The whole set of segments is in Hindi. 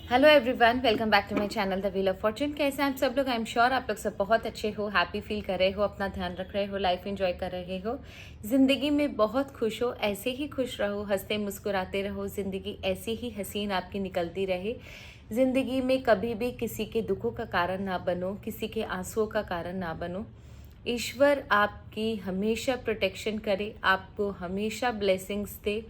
Hello everyone, welcome back to my channel the wheel of fortune. कैसे हैं आप सब लोग? आई एम श्योर आप लोग सब बहुत अच्छे हो, हैप्पी फील कर रहे हो, अपना ध्यान रख रहे हो, लाइफ एंजॉय कर रहे हो, ज़िंदगी में बहुत खुश हो। ऐसे ही खुश रहो, हंसते मुस्कुराते रहो, ज़िंदगी ऐसी ही हसीन आपकी निकलती रहे। ज़िंदगी में कभी भी किसी के दुखों का कारण ना बनो, किसी के आंसुओं का कारण ना बनो। ईश्वर आपकी हमेशा प्रोटेक्शन करे, आपको हमेशा ब्लेसिंग्स दे।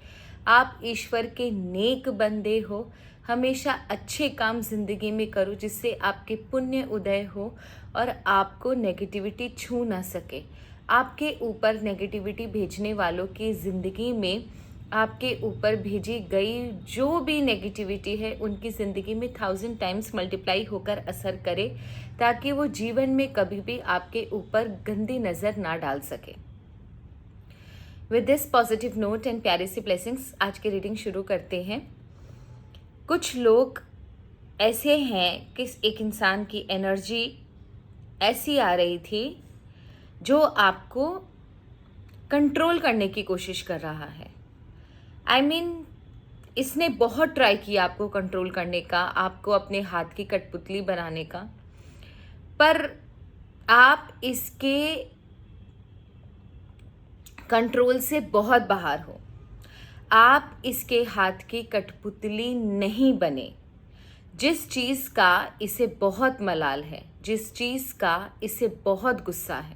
आप ईश्वर के नेक बंदे हो। हमेशा अच्छे काम ज़िंदगी में करो जिससे आपके पुण्य उदय हो और आपको नेगेटिविटी छू ना सके। आपके ऊपर नेगेटिविटी भेजने वालों की ज़िंदगी में आपके ऊपर भेजी गई जो भी नेगेटिविटी है उनकी ज़िंदगी में 1000 टाइम्स मल्टीप्लाई होकर असर करे, ताकि वो जीवन में कभी भी आपके ऊपर गंदी नज़र ना डाल सके। With this positive note and प्यारे सी ब्लेसिंग्स आज की रीडिंग शुरू करते हैं। कुछ लोग ऐसे हैं कि एक इंसान की एनर्जी ऐसी आ रही थी जो आपको कंट्रोल करने की कोशिश कर रहा है। आई मीन इसने बहुत ट्राई किया आपको कंट्रोल करने का, आपको अपने हाथ की कठपुतली बनाने का, पर आप इसके कंट्रोल से बहुत बाहर हो। आप इसके हाथ की कठपुतली नहीं बने। जिस चीज़ का इसे बहुत मलाल है, जिस चीज़ का इसे बहुत गुस्सा है,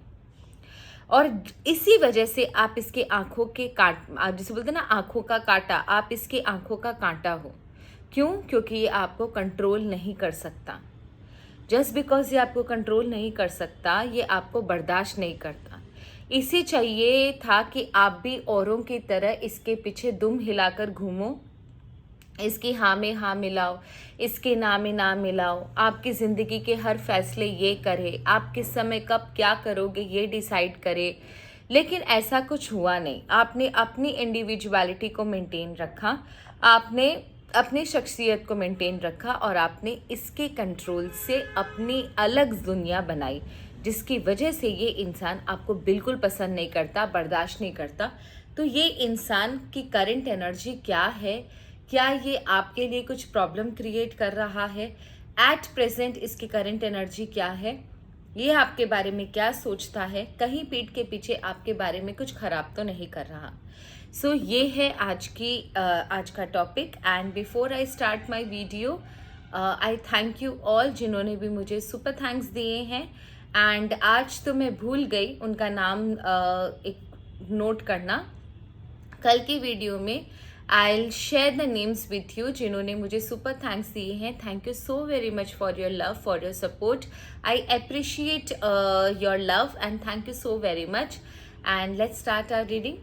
और इसी वजह से आप इसके आंखों के आप जिसे बोलते हैं ना आंखों का कांटा, आप इसके आंखों का कांटा हो। क्यों? क्योंकि ये आपको कंट्रोल नहीं कर सकता। जस्ट बिकॉज ये आपको कंट्रोल नहीं कर सकता, ये आपको बर्दाश्त नहीं करता। इसे चाहिए था कि आप भी औरों की तरह इसके पीछे दुम हिलाकर घूमो, इसकी हाँ में हाँ मिलाओ, इसके ना में ना मिलाओ, आपकी ज़िंदगी के हर फैसले ये करे, आप किस समय कब क्या करोगे ये डिसाइड करे। लेकिन ऐसा कुछ हुआ नहीं। आपने अपनी इंडिविजुअलिटी को मेंटेन रखा, आपने अपनी शख्सियत को मेंटेन रखा और आपने इसके कंट्रोल से अपनी अलग दुनिया बनाई, जिसकी वजह से ये इंसान आपको बिल्कुल पसंद नहीं करता, बर्दाश्त नहीं करता। तो ये इंसान की करंट एनर्जी क्या है? क्या ये आपके लिए कुछ प्रॉब्लम क्रिएट कर रहा है? एट प्रेजेंट इसकी करंट एनर्जी क्या है? ये आपके बारे में क्या सोचता है? कहीं पीठ के पीछे आपके बारे में कुछ खराब तो नहीं कर रहा? सो ये है आज का topic. And before I start my video, I thank you all जिन्होंने भी मुझे सुपर थैंक्स दिए हैं। एंड आज तो मैं भूल गई उनका नाम एक नोट करना। कल की वीडियो में I will share the names with you जिन्होंने मुझे सुपर थैंक्स दिए हैं। Thank you so very much for your love, for your support. I appreciate your love and thank you so very much. And let's start our reading.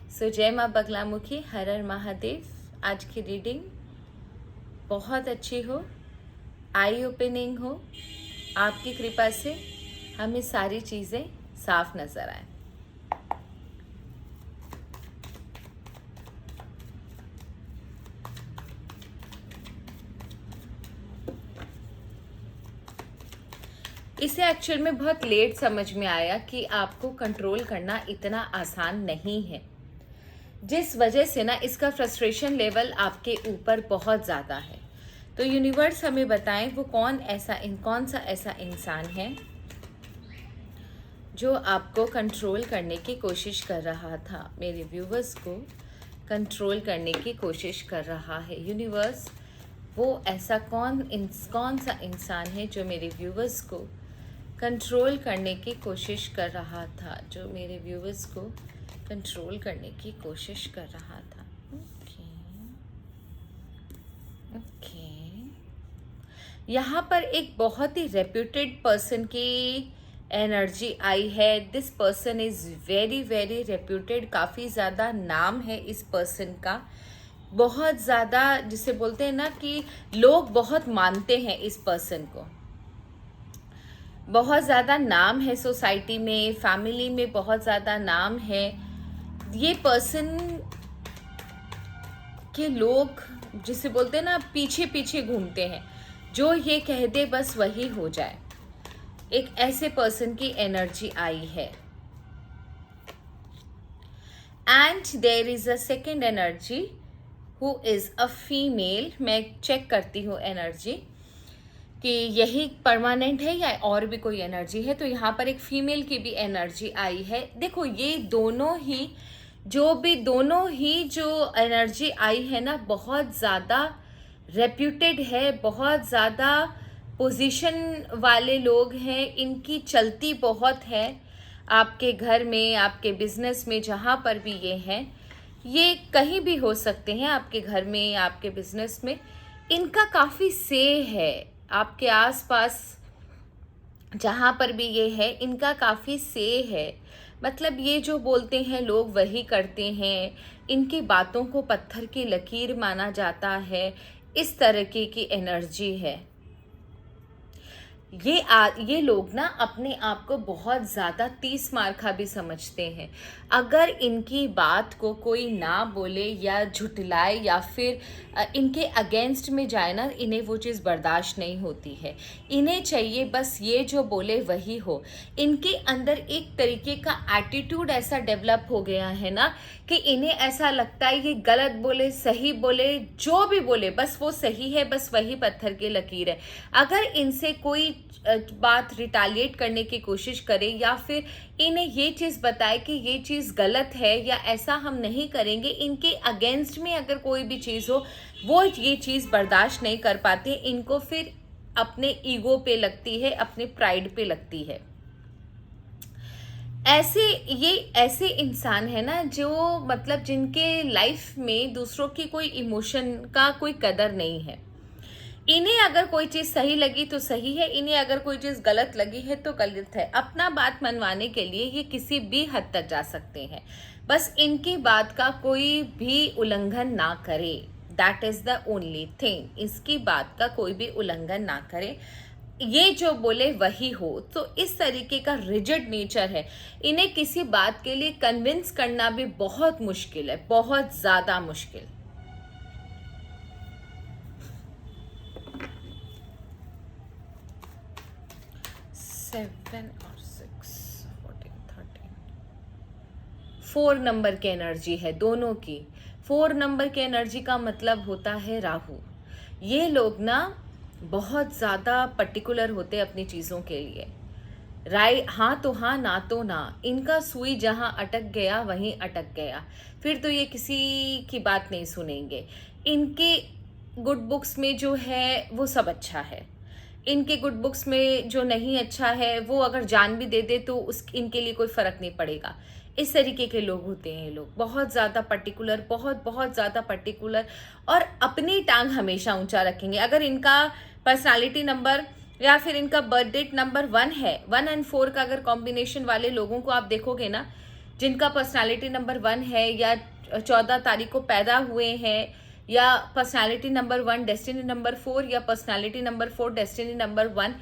So जय माँ बगलामुखी, हर हर महादेव। आज की रीडिंग बहुत अच्छी हो, आई ओपनिंग हो, आपकी कृपा से हमें सारी चीज़ें साफ नज़र आए। इसे एक्चुअल में बहुत लेट समझ में आया कि आपको कंट्रोल करना इतना आसान नहीं है, जिस वजह से ना इसका फ्रस्ट्रेशन लेवल आपके ऊपर बहुत ज़्यादा है। तो यूनिवर्स हमें बताएं वो कौन सा ऐसा इंसान है जो आपको कंट्रोल करने की कोशिश कर रहा था। मेरे व्यूवर्स को कंट्रोल करने की कोशिश कर रहा है। यूनिवर्स वो ऐसा कौन सा इंसान है जो मेरे व्यूवर्स को कंट्रोल करने की कोशिश कर रहा था, जो मेरे व्यूवर्स को कंट्रोल करने की कोशिश कर रहा था। ओके, यहाँ पर एक बहुत ही रेप्यूटेड पर्सन की एनर्जी आई है। This person is very very reputed, काफ़ी ज़्यादा नाम है इस पर्सन का, बहुत ज़्यादा, जिसे बोलते हैं ना कि लोग बहुत मानते हैं इस पर्सन को, बहुत ज़्यादा नाम है सोसाइटी में, फैमिली में बहुत ज़्यादा नाम है। ये पर्सन के लोग जिसे बोलते हैं ना पीछे पीछे घूमते हैं, जो ये कह दे बस वही हो जाए। एक ऐसे पर्सन की एनर्जी आई है। And there is a second energy who is a female. मैं चेक करती हूँ एनर्जी कि यही परमानेंट है या और भी कोई एनर्जी है। तो यहाँ पर एक फीमेल की भी एनर्जी आई है। देखो ये दोनों ही जो एनर्जी आई है ना, बहुत ज़्यादा रेप्यूटेड है, बहुत ज़्यादा पोजीशन वाले लोग हैं, इनकी चलती बहुत है आपके घर में, आपके बिजनेस में, जहाँ पर भी ये हैं। ये कहीं भी हो सकते हैं, आपके घर में, आपके बिजनेस में। इनका काफ़ी से है आपके आसपास, जहाँ पर भी ये है इनका काफ़ी से है। मतलब ये जो बोलते हैं लोग वही करते हैं, इनकी बातों को पत्थर की लकीर माना जाता है, इस तरह की एनर्जी है। ये लोग ना अपने आप को बहुत ज़्यादा 30 मार्का भी समझते हैं। अगर इनकी बात को कोई ना बोले या झुटलाए या फिर इनके अगेंस्ट में जाए ना, इन्हें वो चीज़ बर्दाश्त नहीं होती है। इन्हें चाहिए बस ये जो बोले वही हो। इनके अंदर एक तरीके का एटीट्यूड ऐसा डेवलप हो गया है ना कि इन्हें ऐसा लगता है ये गलत बोले, सही बोले, जो भी बोले बस वो सही है, बस वही पत्थर की लकीर है। अगर इनसे कोई बात रिटालिएट करने की कोशिश करे या फिर इन्हें ये चीज़ बताए कि ये चीज़ गलत है या ऐसा हम नहीं करेंगे, इनके अगेंस्ट में अगर कोई भी चीज़ हो, वो ये चीज़ बर्दाश्त नहीं कर पाते। इनको फिर अपने ईगो पे लगती है, अपने प्राइड पे लगती है। ऐसे इंसान है ना जो मतलब जिनके लाइफ में दूसरों की कोई इमोशन का कोई कदर नहीं है। इन्हें अगर कोई चीज़ सही लगी तो सही है, इन्हें अगर कोई चीज़ गलत लगी है तो गलत है। अपना बात मनवाने के लिए ये किसी भी हद तक जा सकते हैं, बस इनकी बात का कोई भी उल्लंघन ना करे। That is the only thing. इसकी बात का कोई भी उल्लंघन ना करे, ये जो बोले वही हो। तो इस तरीके का रिजिड नेचर है। इन्हें किसी बात के लिए कन्विंस करना भी बहुत मुश्किल है, बहुत ज़्यादा मुश्किल। सेवन और 6, 14, 13, 4 नंबर की एनर्जी है दोनों की। 4 नंबर की एनर्जी का मतलब होता है राहु। ये लोग ना बहुत ज़्यादा पर्टिकुलर होते हैं अपनी चीज़ों के लिए। हाँ तो हाँ, ना तो ना। इनका सुई जहाँ अटक गया वहीं अटक गया, फिर तो ये किसी की बात नहीं सुनेंगे। इनके गुड बुक्स में जो है वो सब अच्छा है, इनके गुड बुक्स में जो नहीं अच्छा है वो अगर जान भी दे दे तो इनके लिए कोई फ़र्क नहीं पड़ेगा। इस तरीके के लोग होते हैं। ये लोग बहुत ज़्यादा पर्टिकुलर, बहुत बहुत ज़्यादा पर्टिकुलर, और अपनी टांग हमेशा ऊंचा रखेंगे। अगर इनका पर्सनालिटी नंबर या फिर इनका बर्थ डेट नंबर 1 है, 1 और 4 का अगर कॉम्बिनेशन वाले लोगों को आप देखोगे ना, जिनका पर्सनालिटी नंबर 1 है या 14 तारीख को पैदा हुए हैं, या पर्सनालिटी नंबर 1 डेस्टिनी नंबर 4, या पर्सनालिटी नंबर 4 डेस्टिनी नंबर 1,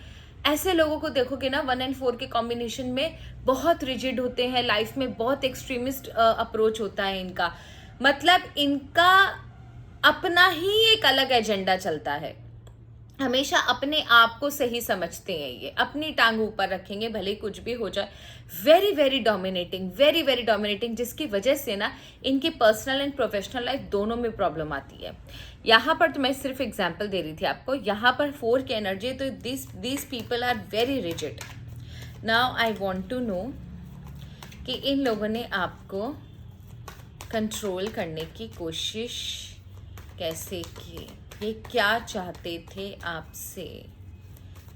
ऐसे लोगों को देखोगे ना 1 और 4 के कॉम्बिनेशन में बहुत रिजिड होते हैं, लाइफ में बहुत एक्सट्रीमिस्ट अप्रोच होता है इनका। मतलब इनका अपना ही एक अलग एजेंडा चलता है, हमेशा अपने आप को सही समझते हैं। ये अपनी टांग ऊपर रखेंगे भले कुछ भी हो जाए। Very very dominating, very very dominating, जिसकी वजह से ना इनकी पर्सनल एंड प्रोफेशनल लाइफ दोनों में प्रॉब्लम आती है। यहाँ पर तो मैं सिर्फ एग्जांपल दे रही थी आपको। यहाँ पर 4 की एनर्जी, तो this people are very rigid. Now I want to know कि इन लोगों ने आपको कंट्रोल करने की कोशिश कैसे की, ये क्या चाहते थे आपसे,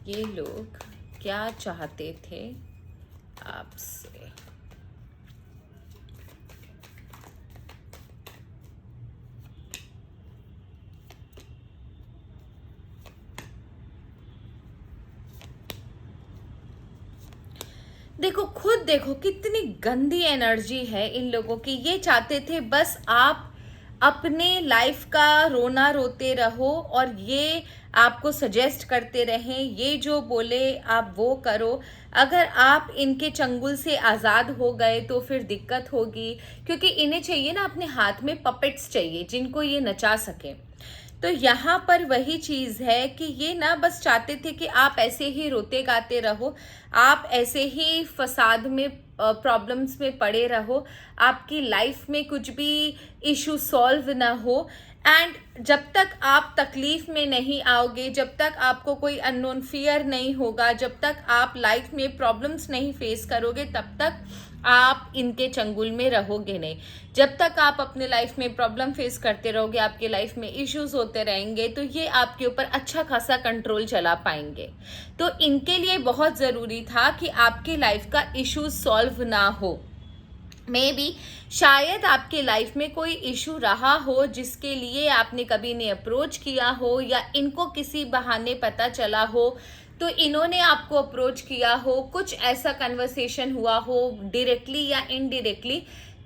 ये लोग क्या चाहते थे आपसे। देखो, खुद देखो कितनी गंदी एनर्जी है इन लोगों की। ये चाहते थे बस आप अपने लाइफ का रोना रोते रहो और ये आपको सजेस्ट करते रहें, ये जो बोले आप वो करो। अगर आप इनके चंगुल से आज़ाद हो गए तो फिर दिक्कत होगी, क्योंकि इन्हें चाहिए ना अपने हाथ में पपेट्स चाहिए जिनको ये नचा सके। तो यहाँ पर वही चीज़ है कि ये ना बस चाहते थे कि आप ऐसे ही रोते गाते रहो, आप ऐसे ही फसाद में प्रॉब्लम्स में पड़े रहो, आपकी लाइफ में कुछ भी इशू सॉल्व ना हो। एंड जब तक आप तकलीफ में नहीं आओगे, जब तक आपको कोई अननोन फियर नहीं होगा, जब तक आप लाइफ में प्रॉब्लम्स नहीं फेस करोगे, तब तक आप इनके चंगुल में रहोगे नहीं। जब तक आप अपने लाइफ में प्रॉब्लम फेस करते रहोगे, आपके लाइफ में इश्यूज होते रहेंगे, तो ये आपके ऊपर अच्छा खासा कंट्रोल चला पाएंगे। तो इनके लिए बहुत ज़रूरी था कि आपकी लाइफ का इश्यूज सॉल्व ना हो। मे बी शायद आपके लाइफ में कोई इशू रहा हो जिसके लिए आपने कभी नहीं अप्रोच किया हो, या इनको किसी बहाने पता चला हो तो इन्होंने आपको अप्रोच किया हो, कुछ ऐसा कन्वर्सेशन हुआ हो डायरेक्टली या इनडायरेक्टली,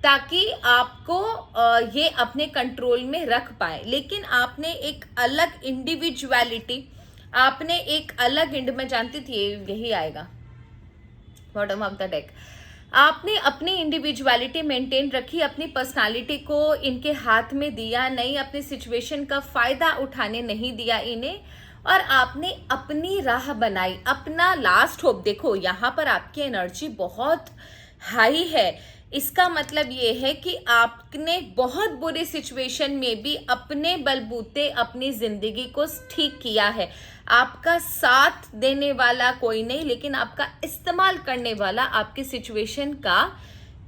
ताकि आपको ये अपने कंट्रोल में रख पाए। लेकिन आपने एक अलग इंडिविजुअलिटी, आपने एक अलग मैं जानती थी यही आएगा बॉटम ऑफ द डेक। आपने अपनी इंडिविजुअलिटी मेंटेन रखी, अपनी पर्सनालिटी को इनके हाथ में दिया नहीं, अपने सिचुएशन का फायदा उठाने नहीं दिया इन्हें, और आपने अपनी राह बनाई, अपना लास्ट होप। देखो यहाँ पर आपकी एनर्जी बहुत हाई है, इसका मतलब ये है कि आपने बहुत बुरी सिचुएशन में भी अपने बलबूते अपनी जिंदगी को ठीक किया है। आपका साथ देने वाला कोई नहीं, लेकिन आपका इस्तेमाल करने वाला, आपकी सिचुएशन का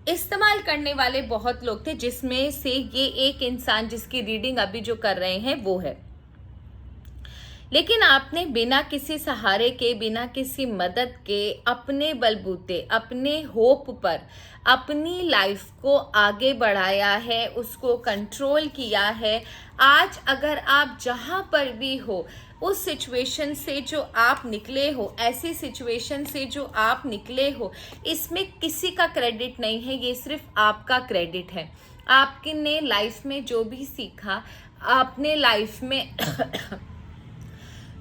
इस्तेमाल करने वाले बहुत लोग थे, जिसमें से ये एक इंसान जिसकी रीडिंग अभी जो कर रहे हैं वो है। लेकिन आपने बिना किसी सहारे के, बिना किसी मदद के, अपने बलबूते, अपने होप पर अपनी लाइफ को आगे बढ़ाया है, उसको कंट्रोल किया है। आज अगर आप जहाँ पर भी हो, उस सिचुएशन से जो आप निकले हो, ऐसी सिचुएशन से जो आप निकले हो, इसमें किसी का क्रेडिट नहीं है, ये सिर्फ आपका क्रेडिट है। आपने लाइफ में जो भी सीखा, आपने लाइफ में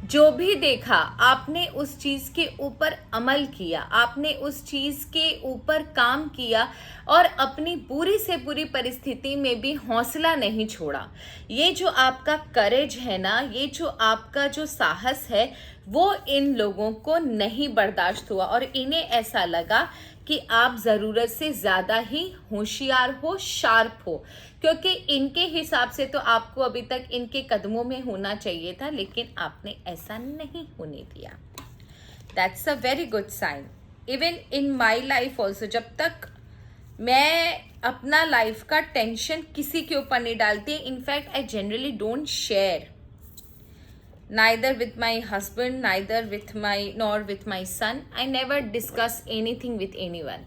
जो भी देखा, आपने उस चीज़ के ऊपर अमल किया, आपने उस चीज़ के ऊपर काम किया, और अपनी बुरी से बुरी परिस्थिति में भी हौसला नहीं छोड़ा। ये जो आपका करेज है ना, ये जो आपका जो साहस है, वो इन लोगों को नहीं बर्दाश्त हुआ, और इन्हें ऐसा लगा कि आप ज़रूरत से ज़्यादा ही होशियार हो, शार्प हो, क्योंकि इनके हिसाब से तो आपको अभी तक इनके कदमों में होना चाहिए था, लेकिन आपने ऐसा नहीं होने दिया। That's a very good sign. Even in my life also, जब तक मैं अपना लाइफ का टेंशन किसी के ऊपर नहीं डालती, in fact I generally don't share, neither with my husband, neither with my nor with my son. I never discuss anything with anyone.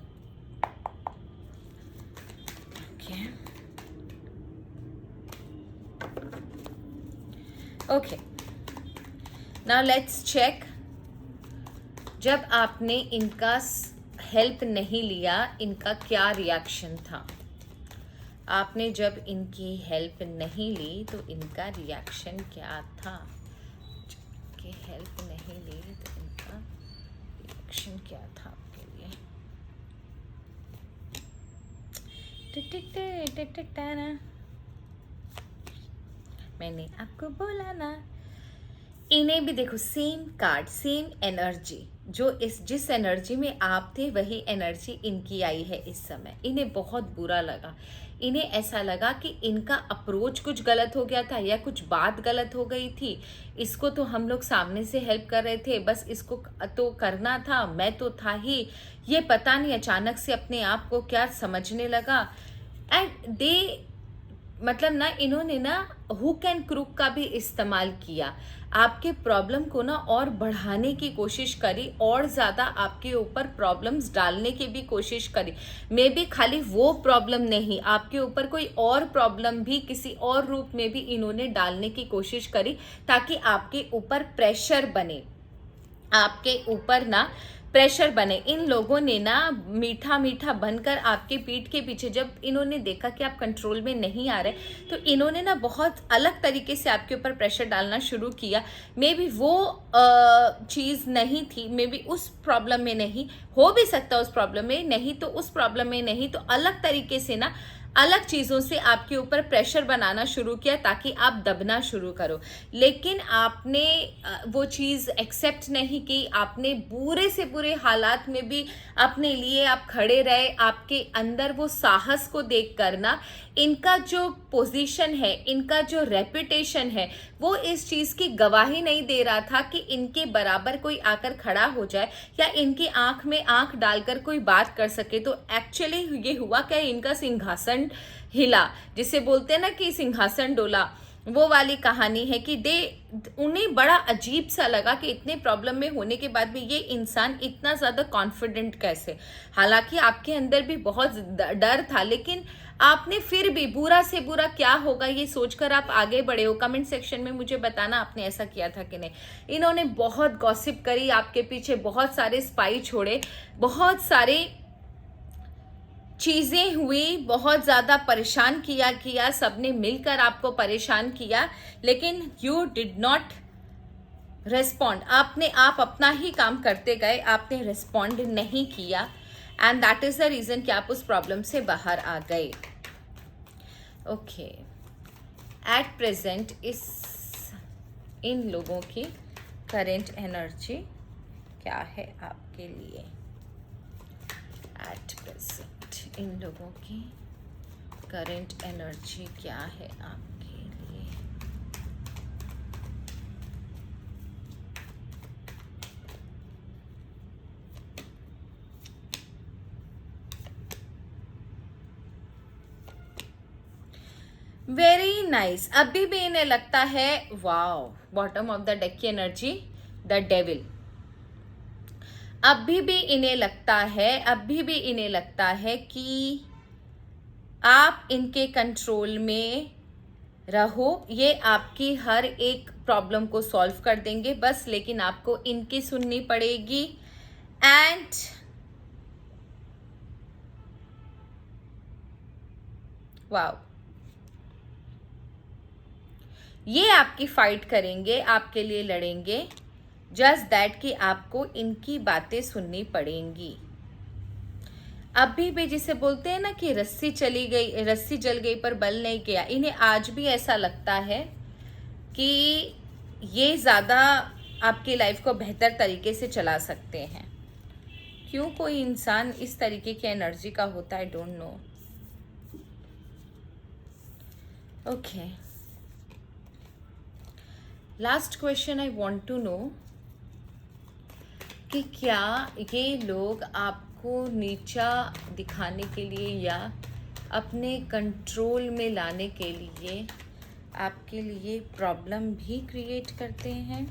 Okay, now let's check, जब आपने इनका हेल्प नहीं लिया, इनका क्या रिएक्शन था। आपने जब इनकी हेल्प नहीं ली तो इनका रिएक्शन क्या था। हेल्प नहीं ली तो इनका रिएक्शन क्या था आपके लिए। मैंने आपको बोला ना। इन्हें भी देखो, सेम कार्ड, सेम एनर्जी, जो जिस एनर्जी में आप थे वही एनर्जी इनकी आई है इस समय। इन्हें बहुत बुरा लगा, इन्हें ऐसा लगा कि इनका अप्रोच कुछ गलत हो गया था, या कुछ बात गलत हो गई थी। इसको तो हम लोग सामने से हेल्प कर रहे थे, बस इसको तो करना था, मैं तो था ही, ये पता नहीं अचानक से अपने आप को क्या समझने लगा। एंड दे मतलब ना, इन्होंने ना हुक एंड क्रूक का भी इस्तेमाल किया, आपके प्रॉब्लम को ना और बढ़ाने की कोशिश करी, और ज़्यादा आपके ऊपर प्रॉब्लम्स डालने की भी कोशिश करी। मे बी खाली वो प्रॉब्लम नहीं, आपके ऊपर कोई और प्रॉब्लम भी किसी और रूप में भी इन्होंने डालने की कोशिश करी, ताकि आपके ऊपर प्रेशर बने, आपके ऊपर ना प्रेशर बने। इन लोगों ने ना मीठा मीठा बनकर आपके पीठ के पीछे, जब इन्होंने देखा कि आप कंट्रोल में नहीं आ रहे, तो इन्होंने ना बहुत अलग तरीके से आपके ऊपर प्रेशर डालना शुरू किया। मे बी वो चीज़ नहीं थी, मे बी उस प्रॉब्लम में नहीं, हो भी सकता उस प्रॉब्लम में नहीं, तो उस प्रॉब्लम में नहीं, तो अलग तरीके से ना अलग चीज़ों से आपके ऊपर प्रेशर बनाना शुरू किया ताकि आप दबना शुरू करो, लेकिन आपने वो चीज़ एक्सेप्ट नहीं की। आपने बुरे से बुरे हालात में भी अपने लिए आप खड़े रहे। आपके अंदर वो साहस को देख कर ना, इनका जो पोजीशन है, इनका जो रेपुटेशन है, वो इस चीज़ की गवाही नहीं दे रहा था कि इनके बराबर कोई आकर खड़ा हो जाए या इनकी आंख में आंख डालकर कोई बात कर सके। तो एक्चुअली ये हुआ क्या, इनका सिंहासन हिला, जिसे बोलते हैं ना कि सिंहासन डोला, वो वाली कहानी है कि उन्हें बड़ा अजीब सा लगा कि इतने प्रॉब्लम में होने के बाद भी ये इंसान इतना ज़्यादा कॉन्फिडेंट कैसे। हालांकि आपके अंदर भी बहुत डर था, लेकिन आपने फिर भी बुरा से बुरा क्या होगा ये सोचकर आप आगे बढ़े हो। कमेंट सेक्शन में मुझे बताना आपने ऐसा किया था कि नहीं। इन्होंने बहुत गॉसिप करी आपके पीछे, बहुत सारे स्पाई छोड़े, बहुत सारे चीज़ें हुई, बहुत ज़्यादा परेशान किया, सबने मिलकर आपको परेशान किया, लेकिन यू डिड नॉट रेस्पॉन्ड। आप अपना ही काम करते गए, आपने रेस्पॉन्ड नहीं किया, and that is the reason कि आप उस प्रॉब्लम से बाहर आ गए। ओके, एट प्रेजेंट इन लोगों की करेंट एनर्जी क्या है आपके लिए? एट प्रेजेंट इन लोगों की करंट एनर्जी क्या है आपके लिए? Very nice. अभी भी इन्हें लगता है, wow, bottom of the deck की एनर्जी, द डेविल। अभी भी इन्हें लगता है कि आप इनके कंट्रोल में रहो, ये आपकी हर एक प्रॉब्लम को सॉल्व कर देंगे बस, लेकिन आपको इनकी सुननी पड़ेगी। एंड वाओ, ये आपकी फाइट करेंगे, आपके लिए लड़ेंगे, जस्ट दैट कि आपको इनकी बातें सुननी पड़ेंगी। अभी भी जिसे बोलते हैं ना कि रस्सी जल गई पर बल नहीं गया, इन्हें आज भी ऐसा लगता है कि ये ज़्यादा आपकी लाइफ को बेहतर तरीके से चला सकते हैं। क्यों कोई इंसान इस तरीके की एनर्जी का होता है, don't know. Okay, last question I want to know कि क्या ये लोग आपको नीचा दिखाने के लिए या अपने कंट्रोल में लाने के लिए आपके लिए प्रॉब्लम भी क्रिएट करते हैं?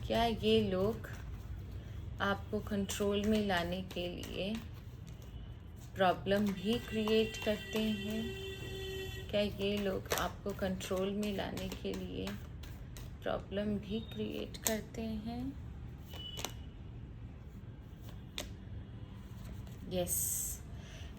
क्या ये लोग आपको कंट्रोल में लाने के लिए प्रॉब्लम भी क्रिएट करते हैं? क्या ये लोग आपको कंट्रोल में लाने के लिए प्रॉब्लम भी क्रिएट करते हैं? यस,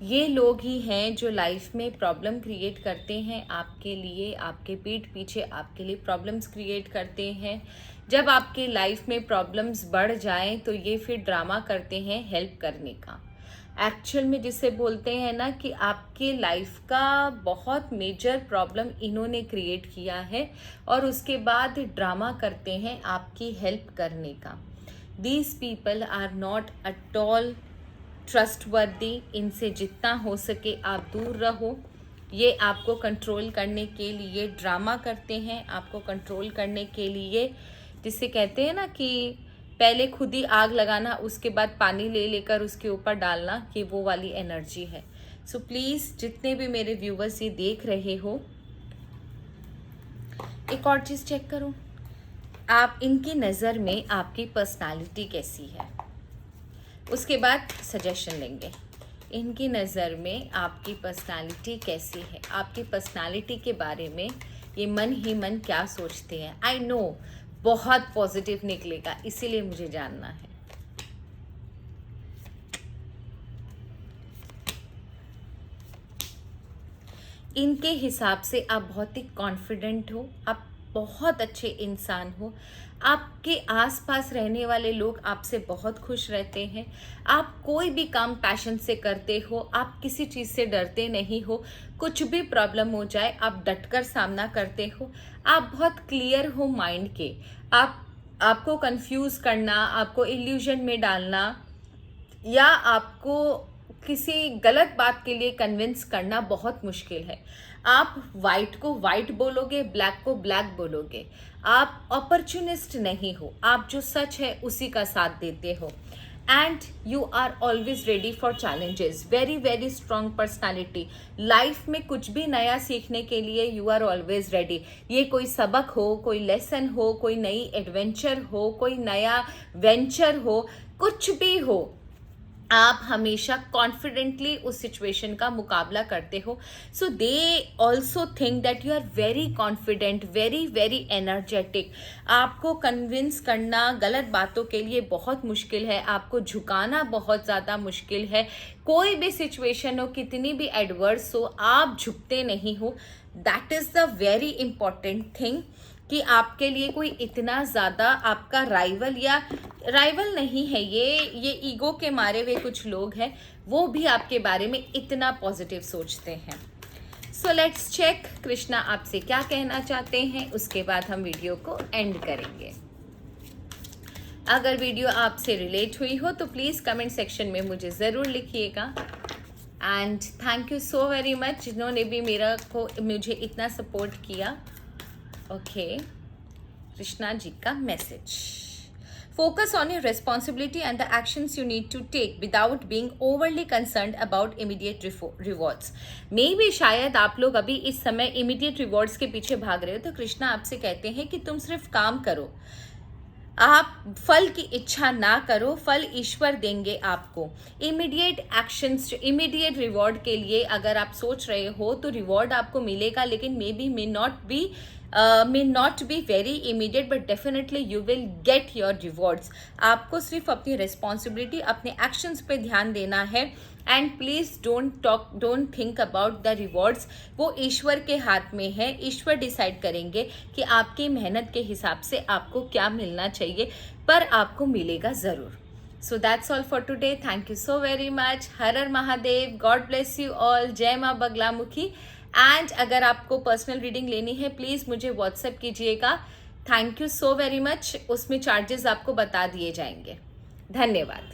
ये लोग ही हैं जो लाइफ में प्रॉब्लम क्रिएट करते हैं आपके लिए, आपके पीठ पीछे आपके लिए प्रॉब्लम्स क्रिएट करते हैं। जब आपके लाइफ में प्रॉब्लम्स बढ़ जाएं तो ये फिर ड्रामा करते हैं हेल्प करने का। एक्चुअल में जिसे बोलते हैं ना कि आपके लाइफ का बहुत मेजर प्रॉब्लम इन्होंने क्रिएट किया है और उसके बाद ड्रामा करते हैं आपकी हेल्प करने का। These people are not at all trustworthy. इनसे जितना हो सके आप दूर रहो। ये आपको कंट्रोल करने के लिए ड्रामा करते हैं, आपको कंट्रोल करने के लिए, जिसे कहते हैं ना कि पहले खुद ही आग लगाना, उसके बाद पानी ले लेकर उसके ऊपर डालना, कि वो वाली एनर्जी है। सो प्लीज़ जितने भी मेरे व्यूवर्स ये देख रहे हो, एक और चीज़ चेक करो, आप इनकी नज़र में आपकी पर्सनालिटी कैसी है, उसके बाद सजेशन लेंगे। इनकी नज़र में आपकी पर्सनालिटी कैसी है, आपकी पर्सनालिटी के बारे में ये मन ही मन क्या सोचते हैं। आई नो बहुत पॉजिटिव निकलेगा, इसीलिए मुझे जानना है। इनके हिसाब से आप बहुत ही कॉन्फिडेंट हो, आप बहुत अच्छे इंसान हो, आपके आसपास रहने वाले लोग आपसे बहुत खुश रहते हैं, आप कोई भी काम पैशन से करते हो, आप किसी चीज़ से डरते नहीं हो, कुछ भी प्रॉब्लम हो जाए आप डटकर सामना करते हो, आप बहुत क्लियर हो माइंड के। आपको कंफ्यूज करना, आपको इल्यूजन में डालना या आपको किसी गलत बात के लिए कन्विंस करना बहुत मुश्किल है। आप वाइट को वाइट बोलोगे, ब्लैक को ब्लैक बोलोगे। आप अपॉर्चुनिस्ट नहीं हो, आप जो सच है उसी का साथ देते हो। And you are always ready for challenges, very very strong personality. Life में कुछ भी नया सीखने के लिए यू आर ऑलवेज रेडी। ये कोई सबक हो, कोई लेसन हो, कोई नई एडवेंचर हो, कोई नया वेंचर हो, कुछ भी हो, आप हमेशा कॉन्फिडेंटली उस सिचुएशन का मुकाबला करते हो। So they also think that you are very confident, very very energetic. आपको कन्विंस करना गलत बातों के लिए बहुत मुश्किल है, आपको झुकाना बहुत ज़्यादा मुश्किल है। कोई भी सिचुएशन हो, कितनी भी एडवर्स हो, आप झुकते नहीं हो। That is the very important thing कि आपके लिए कोई इतना ज़्यादा आपका राइवल नहीं है। ये ईगो के मारे हुए कुछ लोग हैं, वो भी आपके बारे में इतना पॉजिटिव सोचते हैं। सो लेट्स चेक कृष्णा आपसे क्या कहना चाहते हैं, उसके बाद हम वीडियो को एंड करेंगे। अगर वीडियो आपसे रिलेट हुई हो तो प्लीज़ कमेंट सेक्शन में मुझे ज़रूर लिखिएगा। And thank you so very much जिन्होंने भी मुझे इतना सपोर्ट किया। ओके, कृष्णा जी का message. Focus on your responsibility and the actions you need to take without being overly concerned about immediate rewards. Maybe शायद आप लोग अभी इस समय immediate rewards के पीछे भाग रहे हो, तो कृष्णा आपसे कहते हैं कि तुम सिर्फ काम करो, आप फल की इच्छा ना करो, फल ईश्वर देंगे आपको। इमीडिएट एक्शंस, इमीडिएट रिवॉर्ड के लिए अगर आप सोच रहे हो तो रिवॉर्ड आपको मिलेगा, लेकिन may not be very immediate, but definitely you will get your rewards. आपको सिर्फ अपनी रिस्पॉन्सिबिलिटी, अपने एक्शंस पे ध्यान देना है। And please don't think about the rewards. वो ईश्वर के हाथ में है, ईश्वर डिसाइड करेंगे कि आपकी मेहनत के हिसाब से आपको क्या मिलना चाहिए, पर आपको मिलेगा ज़रूर। So that's all for today. Thank you so very much. Her her Mahadev. God bless you all. जय माँ बगलामुखी। एंड अगर आपको पर्सनल रीडिंग लेनी है प्लीज़ मुझे व्हाट्सएप कीजिएगा। Thank you so very much. उसमें चार्जेस आपको बता दिए जाएंगे। धन्यवाद।